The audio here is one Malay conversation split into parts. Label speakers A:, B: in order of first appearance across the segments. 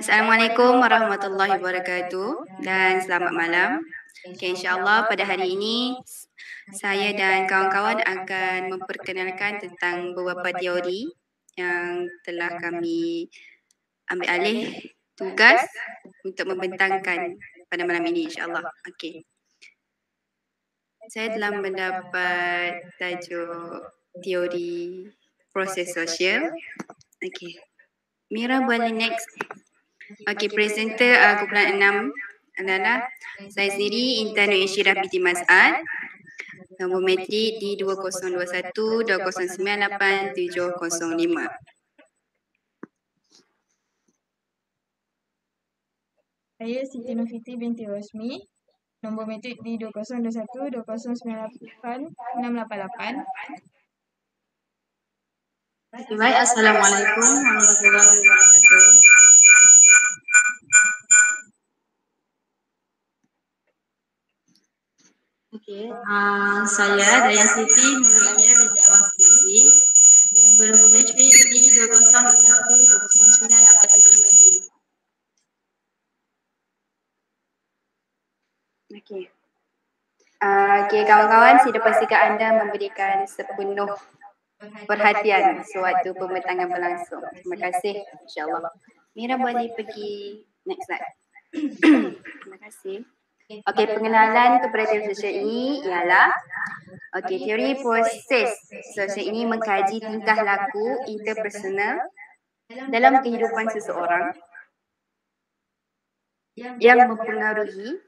A: Assalamualaikum warahmatullahi wabarakatuh dan selamat malam. Okay, insyaAllah pada hari ini saya dan kawan-kawan akan memperkenalkan tentang beberapa teori yang telah kami ambil alih tugas untuk membentangkan pada malam ini insyaAllah. Okay. Saya telah mendapat tajuk teori proses sosial. Okay. Mira boleh next. Okey, presenter kumpulan 6 adalah saya sendiri Intan Nur Insyirah binti Mas'ad. Nombor metrik di 2021 2098 705.
B: Saya Siti Nurfiti binti Rosmi. Nombor metrik di 2021 2098 688.
C: Baik, Assalamualaikum warahmatullahi wabarakatuh. Okey, saya Dayang Siti Nur Amira binti Abang Siti. Nombor metrik di 2021 2098.
A: Okey. Okey, kawan-kawan, saya pastikan anda memberikan sepenuh perhatian sewaktu pembentangan berlangsung. Terima kasih, insyaAllah. Mira boleh pergi next slide. Terima kasih. Okey, pengenalan kepada teori sosial ini ialah teori proses sosial ini mengkaji tingkah laku interpersonal dalam kehidupan seseorang yang mempengaruhi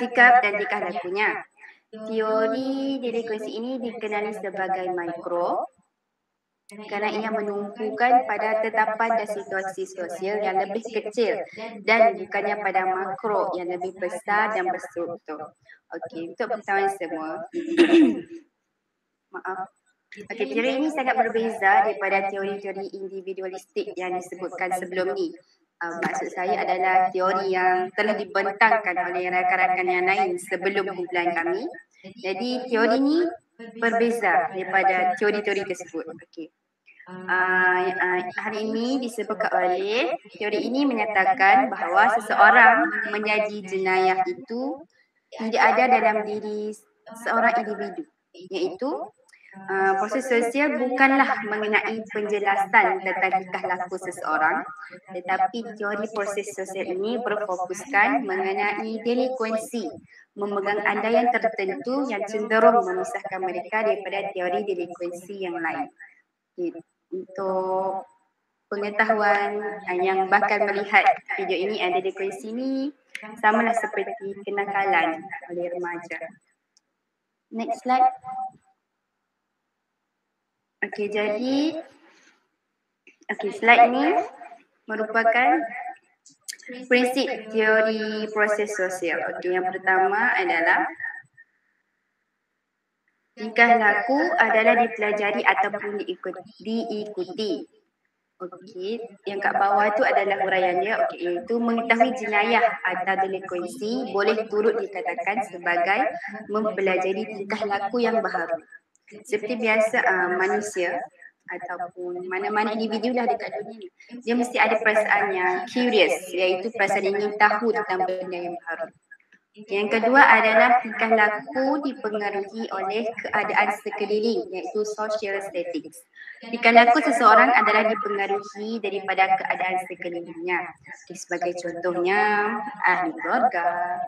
A: sikap dan tingkah lakunya. Teori delinkuensi ini dikenali sebagai mikro kerana ia menumpukan pada tetapan dan situasi sosial yang lebih kecil dan bukannya pada makro yang lebih besar dan berstruktur. Okey, untuk pengetahuan semua. Maaf. Okey, teori ini sangat berbeza daripada teori-teori individualistik yang disebutkan sebelum ni. Maksud saya adalah teori yang telah dibentangkan oleh rakan-rakan yang lain sebelum kumpulan kami. Jadi teori ini berbeza daripada teori-teori tersebut. Okey. Hari ini disebutkan oleh teori ini menyatakan bahawa seseorang menjadi jenayah itu tidak ada dalam diri seorang individu, iaitu proses sosial bukanlah mengenai penjelasan tentang tingkah laku seseorang, tetapi teori proses sosial ini berfokuskan mengenai delinkuensi, memegang andaian tertentu yang cenderung memisahkan mereka daripada teori delinkuensi yang lain. Untuk pengetahuan yang bakal melihat video ini, delinkuensi ini samalah seperti kenakalan oleh remaja. Next slide. Okey, jadi slide ini merupakan prinsip teori proses sosial. Okey, yang pertama adalah tingkah laku adalah dipelajari ataupun diikuti. Okey, yang kat bawah tu adalah huraian dia. Okey, iaitu mengetahui jenayah atau delinkuensi boleh turut dikatakan sebagai mempelajari tingkah laku yang baharu. Seperti biasa manusia ataupun mana-mana individu lah dekat dunia ni, dia mesti ada perasaan yang curious, iaitu perasaan ingin tahu tentang benda yang baru. Yang kedua adalah tingkah laku dipengaruhi oleh keadaan sekeliling, iaitu social settings. Tingkah laku seseorang adalah dipengaruhi daripada keadaan sekelilingnya. Sebagai contohnya, ahli keluarga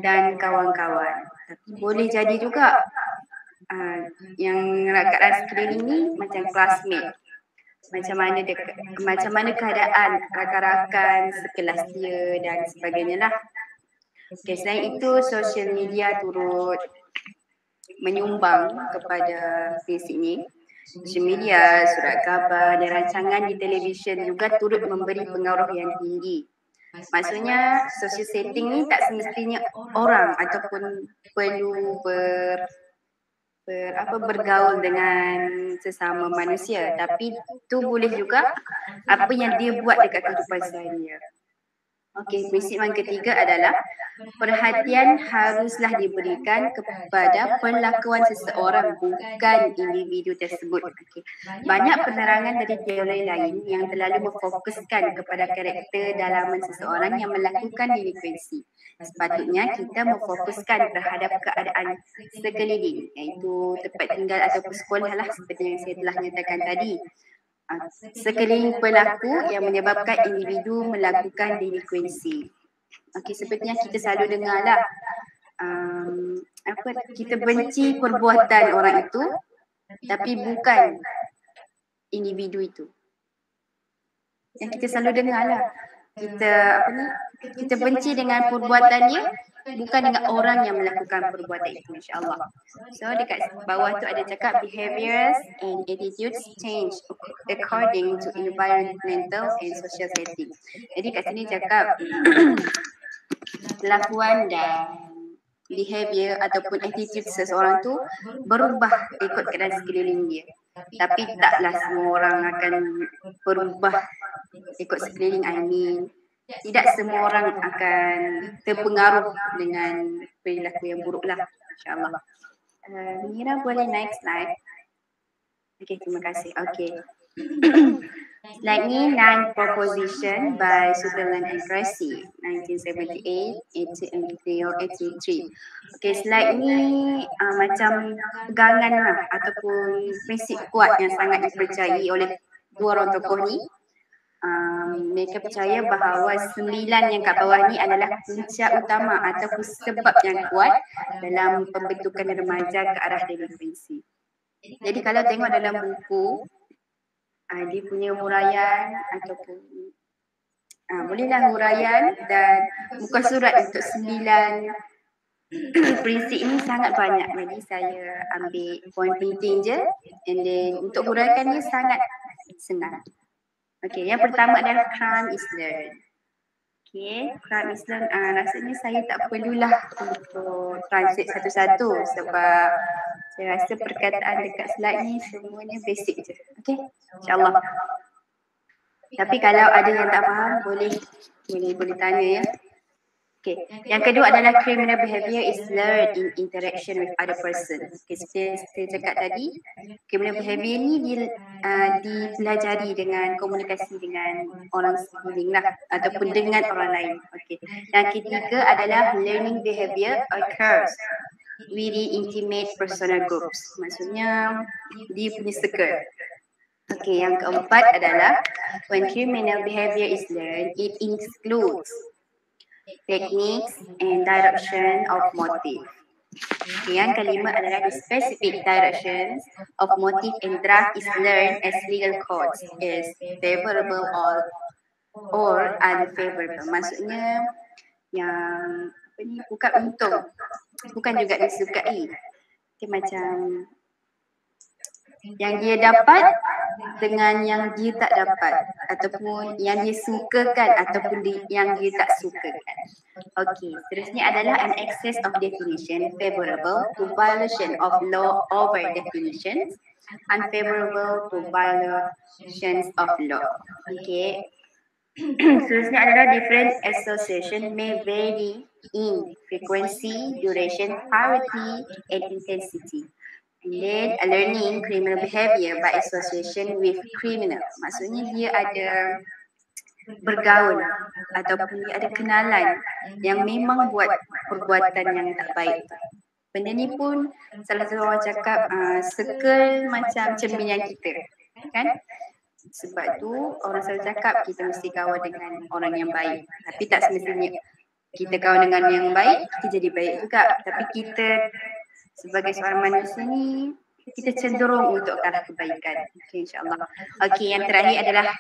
A: dan kawan-kawan. Tapi boleh jadi juga yang rakan sekeliling ni macam classmate. Macam mana keadaan rakan-rakan sekelas dia dan sebagainya lah. Okay, selain itu, sosial media turut menyumbang kepada prinsip ini. Sosial media, surat khabar dan rancangan di televisyen juga turut memberi pengaruh yang tinggi. Maksudnya, social setting ni tak semestinya orang ataupun perlu bergaul dengan sesama manusia, tapi tu boleh juga apa yang dia buat dekat kehidupan seharian. Okey, prinsip yang ketiga adalah perhatian haruslah diberikan kepada perlakuan seseorang, bukan individu tersebut. Okey. Banyak penerangan dari teori lain yang terlalu memfokuskan kepada karakter dalaman seseorang yang melakukan delinkuensi. Sepatutnya kita memfokuskan terhadap keadaan sekeliling, iaitu tempat tinggal ataupun sekolah lah, seperti yang saya telah nyatakan tadi. Sekeliling pelaku yang menyebabkan individu melakukan delinkuensi. Okey, sepertinya kita selalu dengar lah, kita benci perbuatan orang itu, tapi bukan individu itu. Yang kita selalu dengar lah, kita benci dengan perbuatannya, bukan dengan orang yang melakukan perbuatan itu, insyaAllah. So dekat bawah tu ada cakap behaviors and attitudes change according to environmental and social setting. Jadi kat sini cakap kelakuan dan behavior ataupun attitude seseorang tu berubah ikut keadaan sekeliling dia. Tapi taklah semua orang akan berubah ikut sekeliling. Tidak semua orang akan terpengaruh dengan perilaku yang buruk lah, insyaAllah. Mira boleh next slide. Okay, terima kasih. Okay. Slide ni 9 proposition by Sutherland and Tracy, 1978, 83. Okay, slide ni macam pegangan lah, ataupun prinsip kuat yang sangat dipercayai oleh dua orang tokoh ni. Mereka percaya bahawa 9 yang kat bawah ni adalah punca utama ataupun sebab yang kuat dalam pembentukan remaja ke arah delinkuensi. Jadi kalau tengok dalam buku, dia punya huraian ataupun bolehlah huraian dan muka surat untuk 9 prinsip ini sangat banyak. Jadi saya ambil poin penting je, and then untuk huraikannya sangat senang. Okay, yang pertama adalah crime is learned. Okay, crime is learned. Rasanya saya tak perlulah untuk translate satu-satu sebab saya rasa perkataan dekat slide ni semuanya basic je. Okay, insyaAllah. Tapi kalau ada yang tak faham, boleh tanya ya. Okay. Yang kedua adalah criminal behavior is learned in interaction with other person. Okay, seperti saya cakap tadi, criminal behavior ni dipelajari dengan komunikasi dengan orang sekeliling lah, ataupun dengan orang lain. Okay. Yang ketiga adalah learning behavior occurs within intimate personal groups. Maksudnya dia punya circle. Okay, yang keempat adalah when criminal behavior is learned, it includes techniques and direction of motive. Yang kelima adalah the specific directions of motive and draft is learned as legal codes is favorable or unfavorable. Maksudnya yang bukan untung, bukan juga disukai. Dia macam yang dia dapat dengan yang dia tak dapat, ataupun yang dia sukakan ataupun yang dia tak sukakan. Okey, seterusnya adalah an excess of definition favorable to violation of law over definitions, unfavorable to violations of law. Okey. Seterusnya adalah different association may vary in frequency, duration, priority, and intensity. And then learning criminal behavior by association with criminal. Maksudnya dia ada bergaul ataupun dia ada kenalan yang memang buat perbuatan yang tak baik. Benda ni pun salah satu orang cakap circle macam cerminan kita, kan? Sebab tu orang selalu cakap kita mesti kawan dengan orang yang baik. Tapi tak semestinya kita kawan dengan yang baik kita jadi baik juga. Tapi kita sebagai seorang manusia ni, kita cenderung untuk ke arah kebaikan. Okay, insyaAllah. Okay, yang terakhir adalah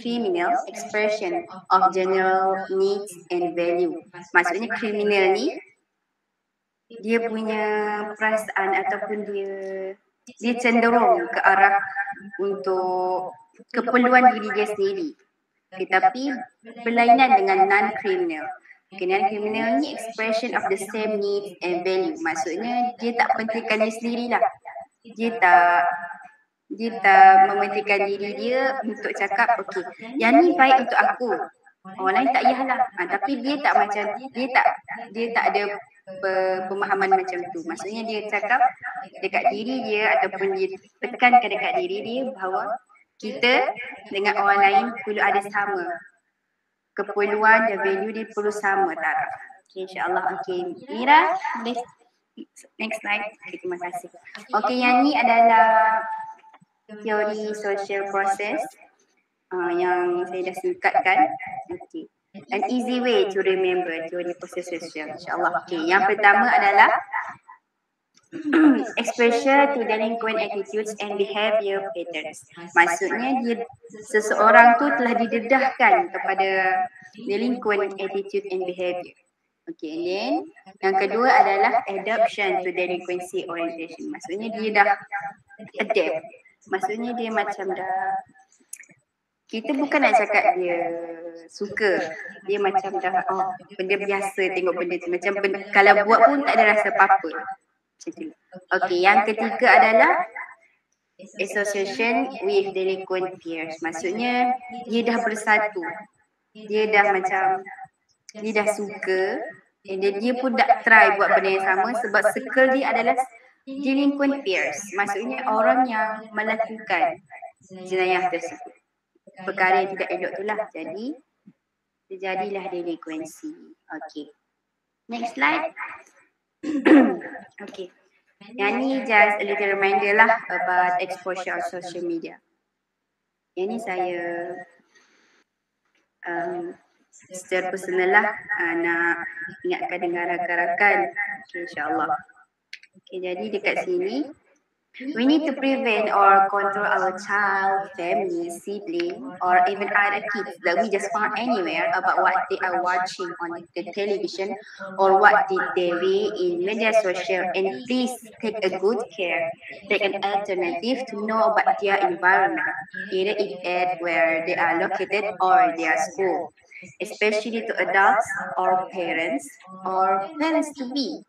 A: criminal expression of general needs and value. Maksudnya criminal ni, dia punya perasaan ataupun dia cenderung ke arah untuk keperluan diri dia sendiri. Okay, tapi berlainan dengan non-criminal. Non-criminal ni expression of the same needs and value. Maksudnya dia tak pentingkan diri sendirilah. Dia tak mementingkan diri dia untuk cakap, okey, yang ni baik untuk aku. Orang lain tak payahlah. Tapi dia tak macam, dia tak ada pemahaman macam tu. Maksudnya dia cakap dekat diri dia ataupun dia tekankan dekat diri dia bahawa kita dengan orang lain perlu ada sama. Keperluan dan value dia perlu sama taraf. Okay, InsyaAllah. Okay, Mira, boleh next slide. Okay, terima kasih. Okay, yang ni adalah teori social process yang saya dah singkatkan. Okay. An easy way to remember teori proses sosial, insyaAllah. Okay. Yang pertama adalah exposure to delinquent attitudes and behavior patterns. Maksudnya dia seseorang tu telah didedahkan kepada delinquent attitude and behavior. Okay, and then yang kedua adalah adoption to delinquency orientation. Maksudnya dia dah adapt. Maksudnya dia macam dah, kita bukan nak cakap dia suka, dia macam dah benda biasa tengok benda tu, macam benda, kalau buat pun tak ada rasa apa-apa. Okey, yang ketiga adalah association with delinquent peers. Maksudnya dia dah bersatu, dia dah macam, dia dah suka, and then dia pun dah try buat benda yang sama sebab circle dia adalah delinquent peers. Maksudnya orang yang melakukan jenayah tersebut, perkara yang tidak elok itulah. Jadi terjadilah delinquency. Okay, next slide. Okay, yang ni just a little reminder lah about exposure on social media. Yang ni saya secara personal lah nak ingatkan dengan rakan-rakan. Okay, insyaAllah. Okay, jadi dekat sini, we need to prevent or control our child, family, sibling, or even other kids that we just found anywhere about what they are watching on the television or what did they read in media social. And please take a good care, take an alternative to know about their environment, either it at where they are located or their school, especially to adults or parents to be.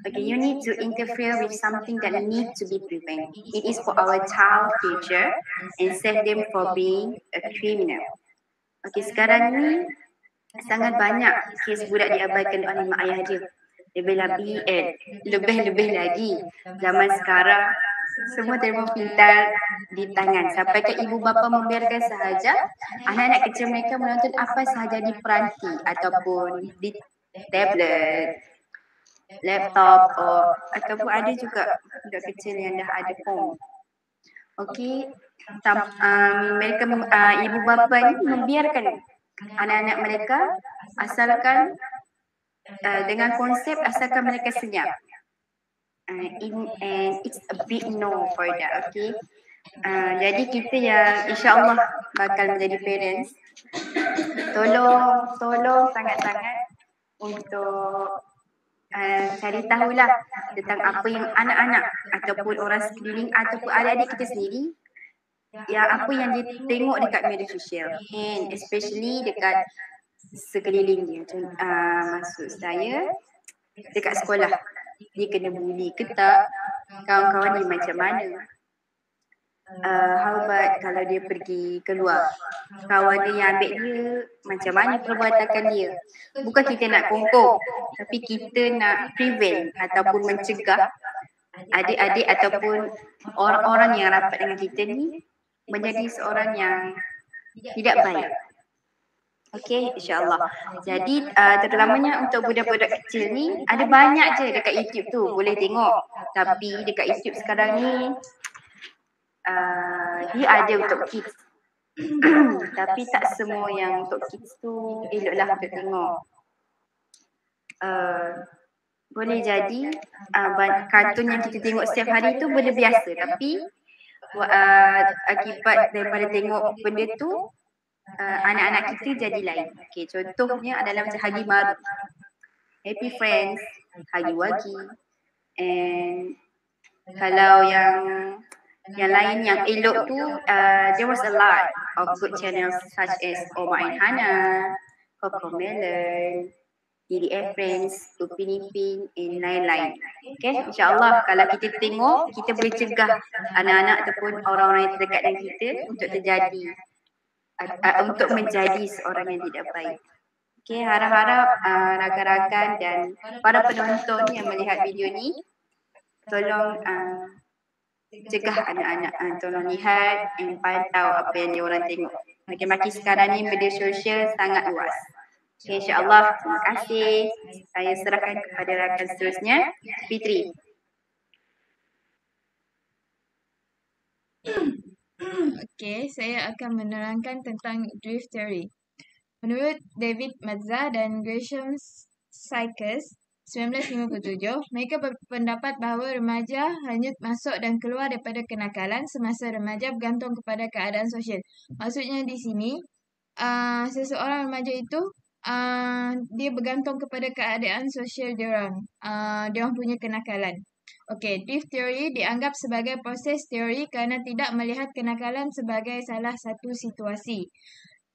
A: Okay, you need to interfere with something that needs to be prevented. It is for our child future and save them for being a criminal. Okay, sekarang ni sangat banyak kes budak diabaikan oleh mak ayah dia. Lebih lagi zaman sekarang semua telefon pintar di tangan, sampai ke ibu bapa membiarkan sahaja anak-anak kecil mereka menonton apa sahaja di peranti ataupun di tablet, laptop, ataupun ada juga budak kecil yang dah ada phone. Okey, mereka ibu bapa ni membiarkan anak-anak mereka asalkan dengan konsep asalkan mereka senyap. And it's a big no for that. Okay, jadi kita yang insyaAllah bakal menjadi parents, tolong sangat-sangat untuk cari tahulah tentang apa yang anak-anak ataupun orang sekeliling ataupun adik-adik kita sendiri, yang apa yang dia tengok dekat media sosial, and especially dekat sekeliling dia. Maksud saya dekat sekolah, dia kena bully ke tak, kawan-kawan dia macam mana, how about kalau dia pergi keluar, kawan dia yang ambil dia macam mana perbuatan dia. Bukan kita nak kongkong, tapi kita nak prevent ataupun mencegah adik-adik ataupun orang-orang yang rapat dengan kita ni menjadi seorang yang tidak baik. Okay, insyaAllah. Jadi terutamanya untuk budak-budak kecil ni, ada banyak je dekat YouTube tu boleh tengok. Tapi dekat YouTube sekarang ni dia ada untuk kids. Tapi tak semua yang untuk kids tu eloklah untuk tengok. Boleh jadi kartun yang kita tengok setiap hari tu benda biasa, tapi akibat daripada tengok benda tu, anak-anak kita jadi lain. Okay, contohnya adalah macam Hagi Maru, Happy Friends, Hagi Wagi, and kalau yang lain yang elok tu, there was a lot of good channels such as Omar and Hana, Cocomelon, DDF Friends, Upin Ipin, and lain-lain. Okay, insyaAllah kalau kita tengok, kita boleh cegah anak-anak ataupun orang-orang yang terdekat dengan kita untuk terjadi untuk menjadi seorang yang tidak baik. Okey, harap-harap rakan-rakan dan para penonton yang melihat video ni tolong cegah anak-anak, tolong lihat dan pantau apa yang diorang tengok. Makin-makin sekarang ni media sosial sangat luas. Okay, insyaAllah, terima kasih. Saya serahkan kepada rakan seterusnya, Fitri.
B: Okey, saya akan menerangkan tentang drift theory. Menurut David Mazza dan Gresham Sykes, 1957, mereka berpendapat bahawa remaja hanya masuk dan keluar daripada kenakalan semasa remaja bergantung kepada keadaan sosial. Maksudnya di sini, seseorang remaja itu dia bergantung kepada keadaan sosial diorang. Diorang punya kenakalan. Okey, drift theory dianggap sebagai proses teori kerana tidak melihat kenakalan sebagai salah satu situasi.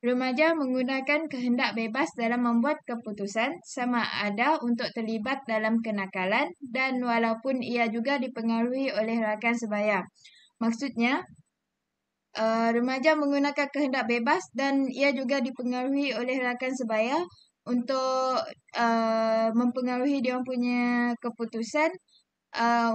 B: Remaja menggunakan kehendak bebas dalam membuat keputusan sama ada untuk terlibat dalam kenakalan dan walaupun ia juga dipengaruhi oleh rakan sebaya. Maksudnya, remaja menggunakan kehendak bebas dan ia juga dipengaruhi oleh rakan sebaya untuk mempengaruhi dia punya keputusan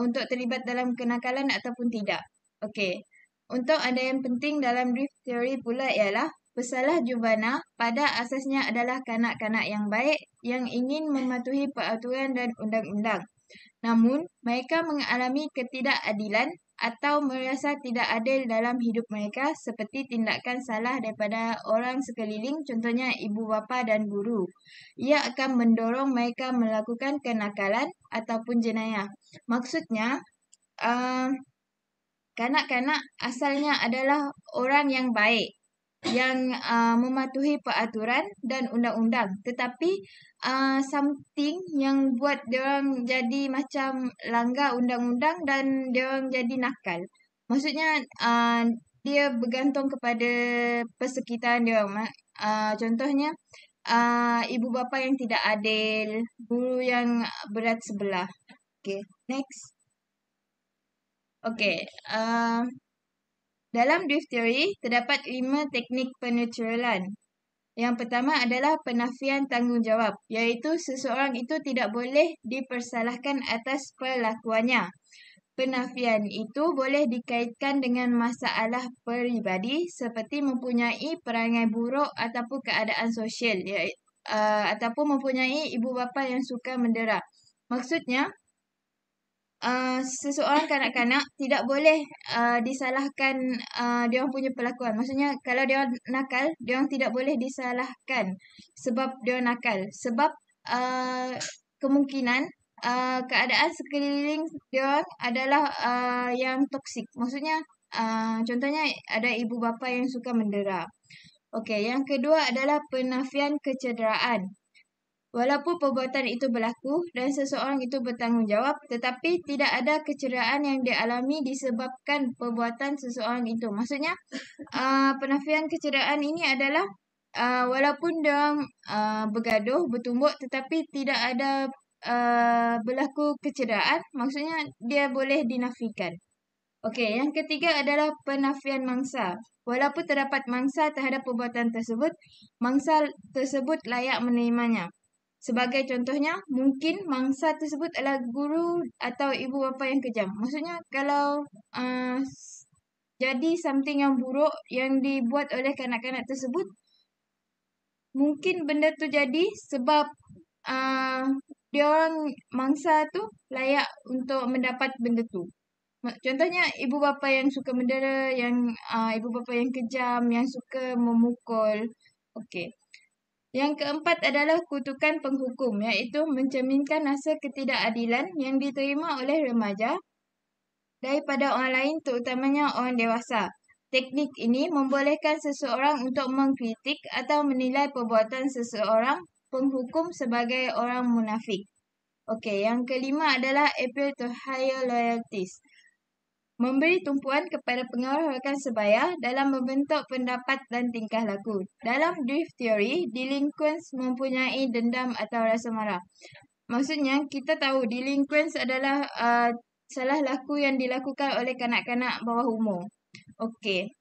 B: untuk terlibat dalam kenakalan ataupun tidak. Okey. Untuk ada yang penting dalam drift theory pula ialah pesalah juvana pada asasnya adalah kanak-kanak yang baik yang ingin mematuhi peraturan dan undang-undang. Namun, mereka mengalami ketidakadilan atau merasa tidak adil dalam hidup mereka seperti tindakan salah daripada orang sekeliling, contohnya ibu bapa dan guru. Ia akan mendorong mereka melakukan kenakalan ataupun jenayah. Maksudnya, kanak-kanak asalnya adalah orang yang baik, yang mematuhi peraturan dan undang-undang. Tetapi something yang buat diorang jadi macam langgar undang-undang dan diorang jadi nakal. Maksudnya dia bergantung kepada persekitaran diorang. Contohnya ibu bapa yang tidak adil, guru yang berat sebelah. Okay, next. Okay, dalam drift theory, terdapat 5 teknik peneteralan. Yang pertama adalah penafian tanggungjawab, iaitu seseorang itu tidak boleh dipersalahkan atas perlakuannya. Penafian itu boleh dikaitkan dengan masalah peribadi seperti mempunyai perangai buruk ataupun keadaan sosial, ataupun mempunyai ibu bapa yang suka mendera. Maksudnya, seseorang kanak-kanak tidak boleh disalahkan diorang punya perlakuan. Maksudnya kalau diorang nakal, diorang tidak boleh disalahkan sebab diorang nakal. Sebab kemungkinan keadaan sekeliling diorang adalah yang toksik. Maksudnya contohnya ada ibu bapa yang suka mendera. Okey, yang kedua adalah penafian kecederaan. Walaupun perbuatan itu berlaku dan seseorang itu bertanggungjawab, tetapi tidak ada kecederaan yang dialami disebabkan perbuatan seseorang itu. Maksudnya, penafian kecederaan ini adalah walaupun diorang bergaduh, bertumbuk, tetapi tidak ada berlaku kecederaan, maksudnya dia boleh dinafikan. Okey, yang ketiga adalah penafian mangsa. Walaupun terdapat mangsa terhadap perbuatan tersebut, mangsa tersebut layak menerimanya. Sebagai contohnya, mungkin mangsa tersebut adalah guru atau ibu bapa yang kejam. Maksudnya, kalau jadi something yang buruk yang dibuat oleh kanak-kanak tersebut, mungkin benda tu jadi sebab diorang mangsa tu layak untuk mendapat benda tu. Contohnya, ibu bapa yang suka mendera, yang ibu bapa yang kejam, yang suka memukul. Okey. Yang keempat adalah kutukan penghukum, iaitu mencerminkan rasa ketidakadilan yang diterima oleh remaja daripada orang lain, terutamanya orang dewasa. Teknik ini membolehkan seseorang untuk mengkritik atau menilai perbuatan seseorang penghukum sebagai orang munafik. Okey, yang kelima adalah appeal to higher loyalties. Memberi tumpuan kepada pengaruh rakan sebaya dalam membentuk pendapat dan tingkah laku. Dalam drift theory, delinquents mempunyai dendam atau rasa marah. Maksudnya, kita tahu delinquents adalah salah laku yang dilakukan oleh kanak-kanak bawah umur. Okey.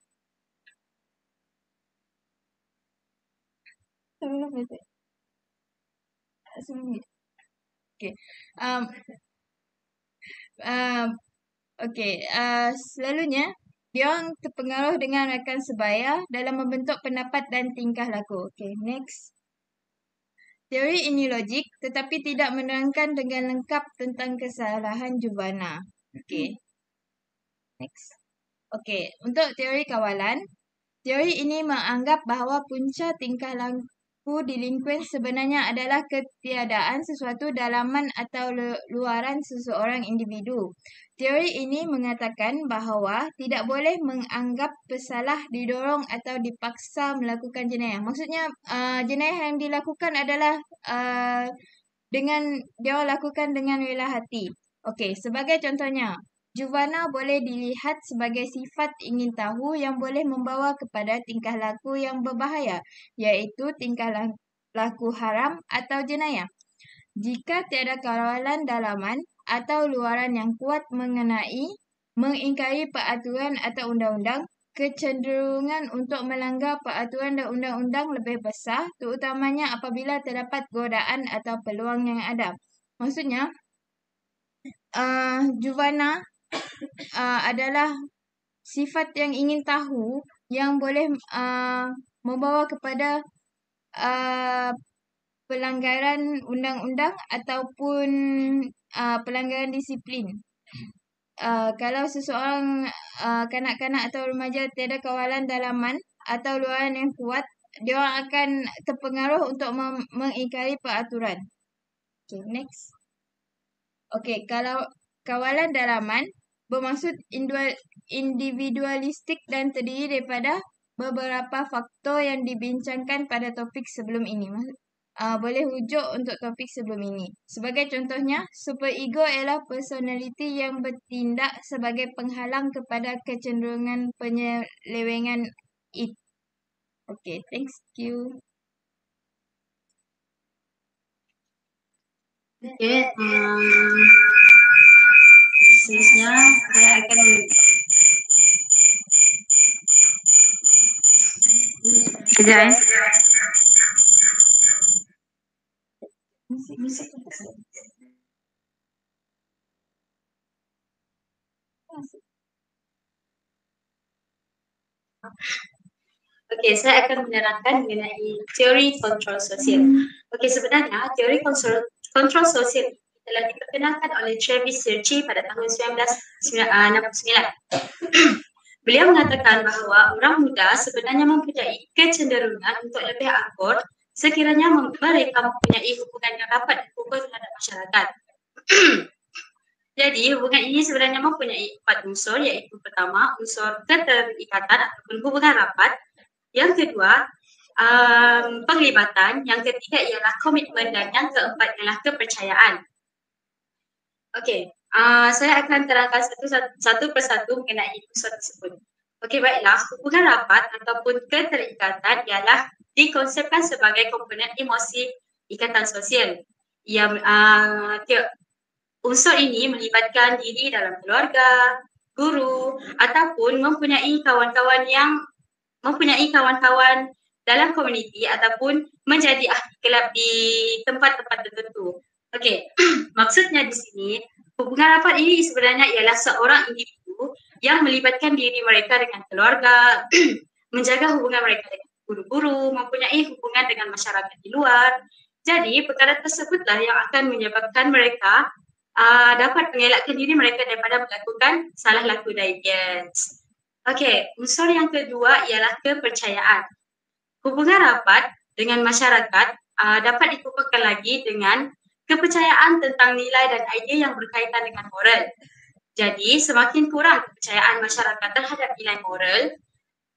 B: Sebelum itu. Sebelum itu. Okay. Selalunya diorang terpengaruh dengan rakan sebaya dalam membentuk pendapat dan tingkah laku. Okay, next. Teori ini logik tetapi tidak menerangkan dengan lengkap tentang kesalahan Juvana. Okay. Next. Okay, untuk teori kawalan, teori ini menganggap bahawa punca tingkah laku delinquent sebenarnya adalah ketiadaan sesuatu dalaman atau luaran seseorang individu. Teori ini mengatakan bahawa tidak boleh menganggap pesalah didorong atau dipaksa melakukan jenayah. Maksudnya jenayah yang dilakukan adalah dia lakukan dengan rela hati. Okey, sebagai contohnya, Juvana boleh dilihat sebagai sifat ingin tahu yang boleh membawa kepada tingkah laku yang berbahaya, iaitu tingkah laku haram atau jenayah. Jika tiada kawalan dalaman atau luaran yang kuat mengingkari peraturan atau undang-undang, kecenderungan untuk melanggar peraturan dan undang-undang lebih besar, terutamanya apabila terdapat godaan atau peluang yang ada. Maksudnya, Juvana adalah sifat yang ingin tahu yang boleh membawa kepada pelanggaran undang-undang ataupun pelanggaran disiplin. Kalau seseorang kanak-kanak atau remaja tiada kawalan dalaman atau luaran yang kuat, dia akan terpengaruh untuk mengingkari peraturan. Okay, next. Okay, kalau kawalan dalaman bermaksud individualistik dan terdiri daripada beberapa faktor yang dibincangkan pada topik sebelum ini. Boleh rujuk untuk topik sebelum ini. Sebagai contohnya, superego ialah personaliti yang bertindak sebagai penghalang kepada kecenderungan penyelewengan it. Okay, thank you.
C: Okay, seterusnya saya akan
A: Kejap
C: Okey, saya akan menerangkan mengenai teori kontrol sosial. Okey, sebenarnya teori kontrol sosial telah diperkenalkan oleh Travis Searchy pada tahun 1969. Beliau mengatakan bahawa orang muda sebenarnya mempunyai kecenderungan untuk lebih akur sekiranya mereka mempunyai hubungan yang rapat dan kukuh terhadap masyarakat. Jadi, hubungan ini sebenarnya mempunyai 4 unsur, iaitu pertama, unsur keterikatan ataupun hubungan rapat. Yang kedua, penglibatan. Yang ketiga ialah komitmen dan yang keempat ialah kepercayaan. Okey, saya akan terangkan satu persatu mengenai unsur tersebut. Okey, baiklah. Hubungan rapat ataupun keterikatan ialah dikonsepkan sebagai komponen emosi ikatan sosial. Unsur ini melibatkan diri dalam keluarga, guru ataupun mempunyai kawan-kawan dalam komuniti ataupun menjadi ahli kelab di tempat-tempat tertentu. Okey, maksudnya di sini hubungan rapat ini sebenarnya ialah seorang individu yang melibatkan diri mereka dengan keluarga, menjaga hubungan mereka dengan guru-guru, mempunyai hubungan dengan masyarakat di luar. Jadi perkara tersebutlah yang akan menyebabkan mereka dapat mengelakkan diri mereka daripada melakukan salah laku diabetes. Okey, unsur yang kedua ialah kepercayaan. Hubungan rapat dengan masyarakat dapat dikukuhkan lagi dengan kepercayaan tentang nilai dan idea yang berkaitan dengan moral. Jadi, semakin kurang kepercayaan masyarakat terhadap nilai moral,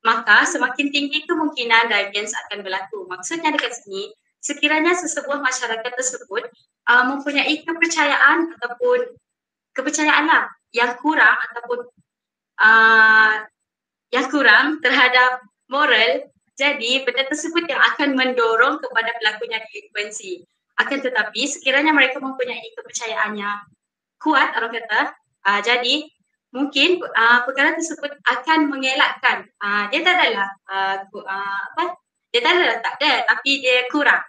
C: maka semakin tinggi kemungkinan diabetes akan berlaku. Maksudnya dekat sini, sekiranya sesebuah masyarakat tersebut mempunyai kepercayaan yang kurang ataupun yang kurang terhadap moral, jadi benda tersebut yang akan mendorong kepada berlakunya delinkuensi. Akan tetapi sekiranya mereka mempunyai kepercayaan yang kuat, orang kata, jadi mungkin perkara tersebut akan mengelakkan dia tak adalah Dia tak ada, tapi dia kurang.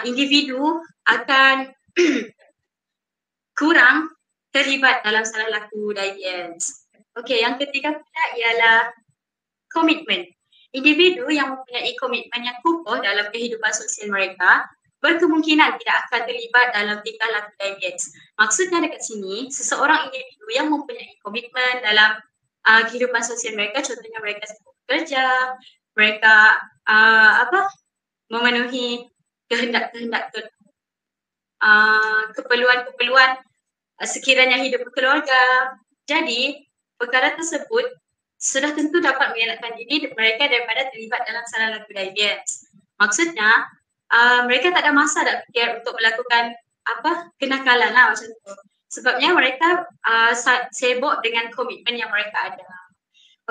C: Individu akan kurang terlibat dalam salah laku deviance. Okey, yang ketiga pula ialah komitmen. Individu yang mempunyai komitmen yang kukuh dalam kehidupan sosial mereka berkemungkinan tidak akan terlibat dalam tingkah laku deviance. Maksudnya dekat sini, seseorang individu yang mempunyai komitmen dalam kehidupan sosial mereka, contohnya mereka sibuk bekerja, mereka memenuhi kehendak-kehendak keperluan-keperluan sekiranya hidup berkeluarga. Jadi, perkara tersebut sudah tentu dapat mengelakkan diri mereka daripada terlibat dalam salah laku deviance. Maksudnya, mereka tak ada masa nak fikir untuk melakukan kenakalan lah macam tu. Sebabnya mereka sibuk dengan komitmen yang mereka ada.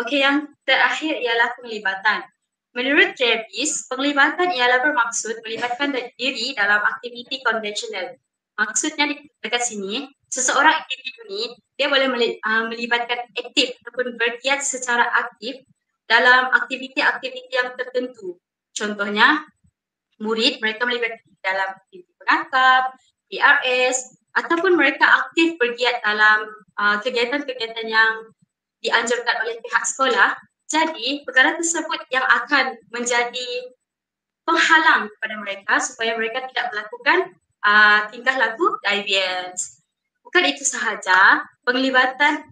C: Okey, yang terakhir ialah penglibatan. Menurut Travis, penglibatan ialah bermaksud melibatkan diri dalam aktiviti konvensional. Maksudnya dekat sini, seseorang individu ni dia boleh melibatkan aktif ataupun bergiat secara aktif dalam aktiviti-aktiviti yang tertentu. Contohnya, murid mereka melibatkan dalam aktiviti penangkap, PRS, ataupun mereka aktif bergiat dalam kegiatan-kegiatan yang dianjurkan oleh pihak sekolah. Jadi, perkara tersebut yang akan menjadi penghalang kepada mereka supaya mereka tidak melakukan tingkah laku deviance. Bukan itu sahaja, penglibatan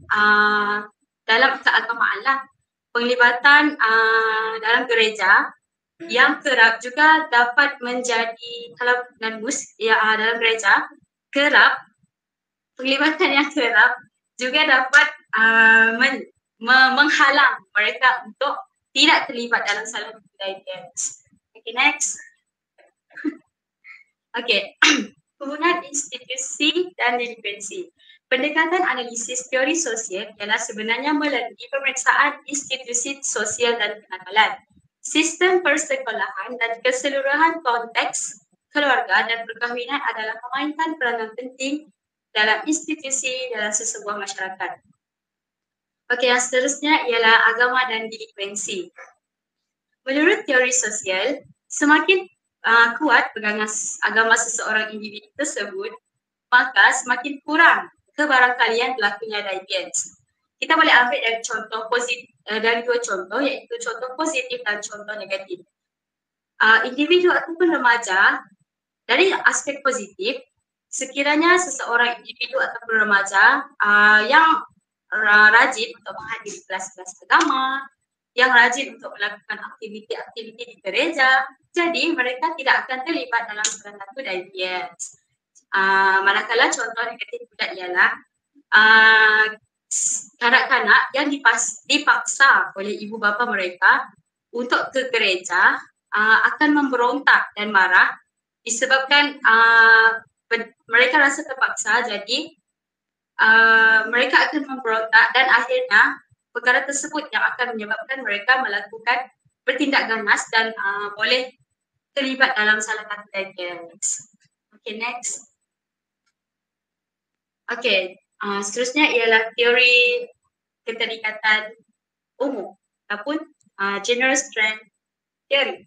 C: dalam keagamaan lah. Penglibatan dalam gereja yang kerap juga dapat menjadi, kalau dalam gereja, penglibatan yang kerap juga dapat menghalang mereka untuk tidak terlibat dalam salah satu deviance. Okay, next. Okay, penggunaan institusi dan dependensi. Pendekatan analisis teori sosial ialah sebenarnya melalui pemeriksaan institusi sosial dan kenakalan, sistem persekolahan dan keseluruhan konteks keluarga dan perkahwinan adalah memainkan peranan penting dalam institusi dalam sesebuah masyarakat. Okey, yang seterusnya ialah agama dan delinkuensi. Menurut teori sosial, semakin kuat pegangan agama seseorang individu tersebut, maka semakin kurang kebarangkalian berlakunya deviance. Kita boleh ambil dari contoh dari dua contoh, iaitu contoh positif dan contoh negatif. Individu ataupun remaja, dari aspek positif, sekiranya seseorang individu ataupun remaja yang rajin untuk menghadiri kelas-kelas agama, yang rajin untuk melakukan aktiviti-aktiviti di gereja, jadi mereka tidak akan terlibat dalam salah satu deviance. Manakala contoh negatif pula ialah kanak-kanak yang dipaksa oleh ibu bapa mereka untuk ke gereja akan memberontak dan marah disebabkan mereka rasa terpaksa, jadi mereka akan memberontak dan akhirnya perkara tersebut yang akan menyebabkan mereka melakukan bertindak ganas dan boleh terlibat dalam salah satu deviance. Okay, next. Okay, seterusnya ialah teori keterikatan umum ataupun general strength theory.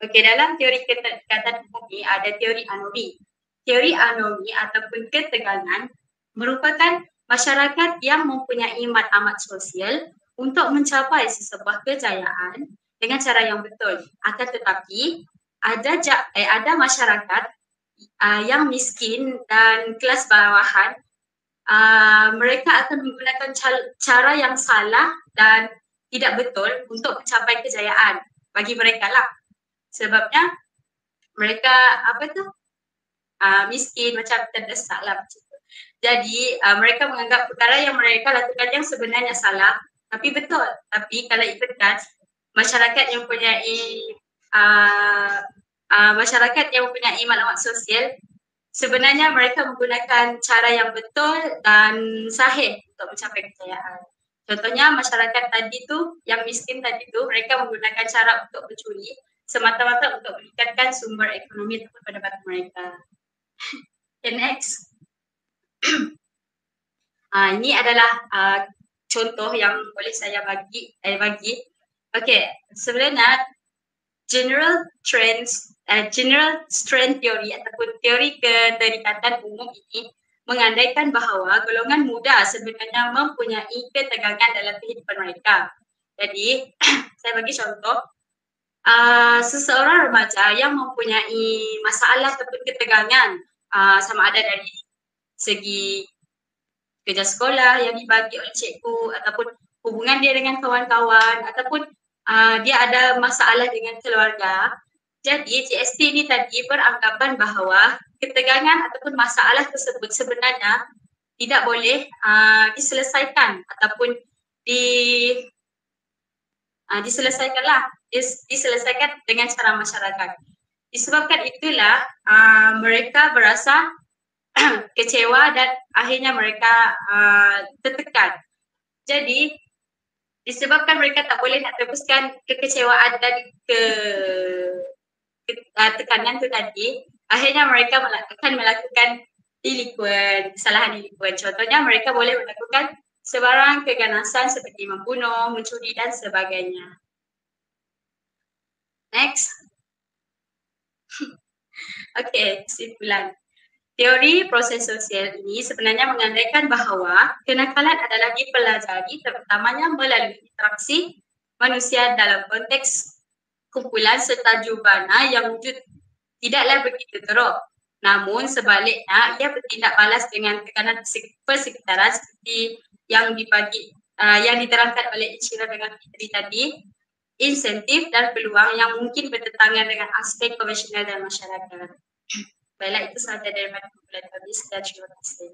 C: Okay, dalam teori keterikatan umum ni ada teori anomi. Teori anomi ataupun ketegangan merupakan masyarakat yang mempunyai matlamat sosial untuk mencapai sesebuah kejayaan dengan cara yang betul. Akan tetapi ada masyarakat yang miskin dan kelas bawahan, mereka akan menggunakan cara yang salah dan tidak betul untuk mencapai kejayaan bagi mereka lah. Sebabnya mereka miskin, macam terdesak lah macam tu. Jadi mereka menganggap perkara yang mereka lakukan yang sebenarnya salah tapi betul. Tapi kalau ikutkan masyarakat yang mempunyai maklumat sosial, sebenarnya mereka menggunakan cara yang betul dan sahih untuk mencapai kejayaan. Contohnya masyarakat tadi tu, yang miskin tadi tu, mereka menggunakan cara untuk mencuri semata-mata untuk meningkatkan sumber ekonomi ataupun pendapatan mereka. Okay, next. Ini adalah contoh yang boleh saya bagi. Okay, sebenarnya general strength theory ataupun teori keterikatan umum ini mengandaikan bahawa golongan muda sebenarnya mempunyai ketegangan dalam kehidupan mereka. Jadi, saya bagi contoh, seseorang remaja yang mempunyai masalah ataupun ketegangan sama ada dari segi kerja sekolah yang dibagi oleh cikgu ataupun hubungan dia dengan kawan-kawan ataupun dia ada masalah dengan keluarga. Jadi GST ini tadi beranggapan bahawa ketegangan ataupun masalah tersebut sebenarnya tidak boleh diselesaikan ataupun diselesaikan dengan cara masyarakat. Disebabkan itulah mereka berasa kecewa dan akhirnya mereka tertekan. Jadi disebabkan mereka tak boleh nak tebuskan kekecewaan dan tekanan itu tadi, akhirnya mereka akan melakukan kesalahan delikuen. Contohnya mereka boleh melakukan sebarang keganasan seperti membunuh, mencuri dan sebagainya. Next. Okey, kesimpulan. Teori proses sosial ini sebenarnya mengandaikan bahawa kenakalan adalah dipelajari terutamanya melalui interaksi manusia dalam konteks kumpulan serta jubana yang wujud tidaklah begitu teruk. Namun sebaliknya ia bertindak balas dengan tekanan persekitaran seperti yang diterangkan oleh Ichiro dengan teori tadi, insentif dan peluang yang mungkin bertentangan dengan aspek konvensional dan masyarakat. Baiklah, itu sahaja daripada kumpulan kami. Terima kasih.